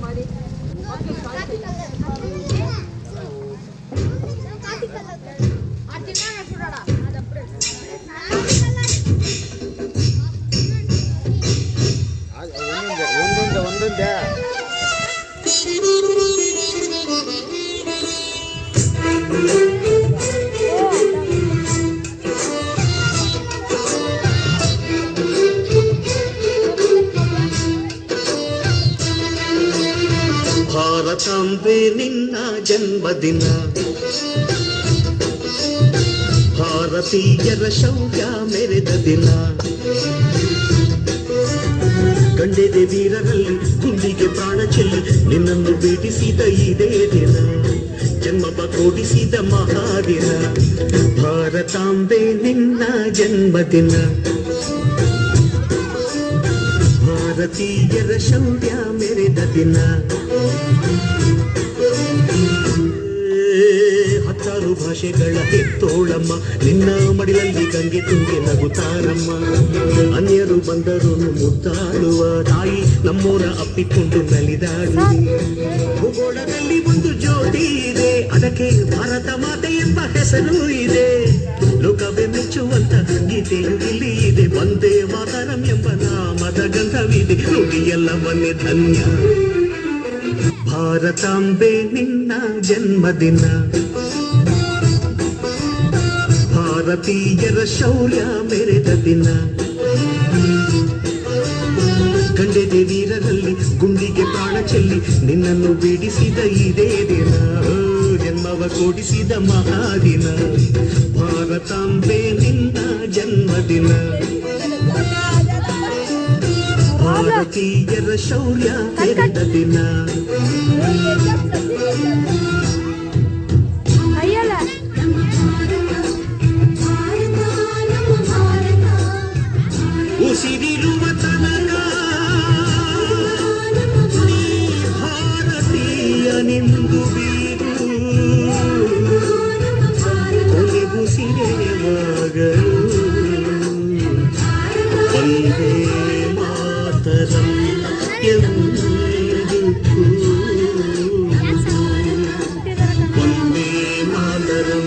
ಮಾಡಿ ಒಂದೊಂದೇ ಭಾರತಾಂಬೆ ನಿನ್ನ ಜನ್ಮದಿನ, ಭಾರತೀಯರ ಶೌರ್ಯ ಮೆರೆದ ದಿನ, ಗಂಡೆದೆ ವೀರರಲ್ಲಿ ಗುಂಡಿಗೆ ಪ್ರಾಣ ಚೆಲ್ಲಿ ನಿನ್ನನ್ನು ಭೇಟಿಸಿದ ಇದೇ ದಿನ, ಜನ್ಮ ಕೊಡಿಸಿದ ಮಹಾದಿನ. ಭಾರತಾಂಬೆ ನಿನ್ನ ಜನ್ಮದಿನ, ಭಾರತೀಯರ ಶೌರ್ಯ ಮೆರೆದ ದಿನ, ಹತ್ತಾರು ಭಾಷೆಗಳ ಹೆತ್ತೋಳಮ್ಮ ನಿನ್ನ ಮಡಿಲಲ್ಲಿ ಗಂಗೆ ತುಂಗೆ ನಗುತ್ತಾರಮ್ಮ. ಅನ್ಯರು ಬಂದರು ಮುದ್ದಾಡುವ ತಾಯಿ ನಮ್ಮೋರ ಅಪ್ಪಿಕೊಂಡು ನಲಿದಾಡುವೆ. ಭೂಗೋಳದಲ್ಲಿ ಒಂದು ಜ್ಯೋತಿ ಇದೆ, ಅದಕ್ಕೆ ಭಾರತ ಮಾತೆ ಎಂಬ ಹೆಸರು ಇದೆ. ಲೋಕವೇ ಮೆಚ್ಚುವಂತ ಗೀತೆಯು ಇಲ್ಲಿ ಇದೆ, ವಂದೇ ಮಾತರಂ ಎಂಬ ನಾಮದ ಗಂಧವಿದೆ. ನುಡಿಯೆಲ್ಲವನ್ನೇ ಧನ್ಯ. ಭಾರತಾಂಬೆ ನಿನ್ನ ಜನ್ಮದಿನ, ಭಾರತೀಯರ ಶೌರ್ಯ ಮೆರೆದ ದಿನ, ಗಂಡೆದೆ ವೀರರಲ್ಲಿ ಗುಂಡಿಗೆ ಪ್ರಾಣ ಚೆಲ್ಲಿ ನಿನ್ನನ್ನು ಬಿಡಿಸಿದ ಇದೇ ದಿನ, ಜನ್ಮವ ಕೊಡಿಸಿದ ಮಹಾದಿನ. ಭಾರತಾಂಬೆ ನಿನ್ನ ಜನ್ಮದಿನ, ಭಾರತೀಯರ ಶೌರ್ಯ ಮೆರೆದ ದಿನ. ಉಸಿರಿರುವ ತನಕ ನೀ ಭಾರತೀಯನೆಂದು ಬೀರು, ಕೊನೆಗುಸಿರೆಯವಾಗಲು ವಂದೇ ಮಾತರಂ ಎಂದು ವಂದೇ ಮಾತರಂ.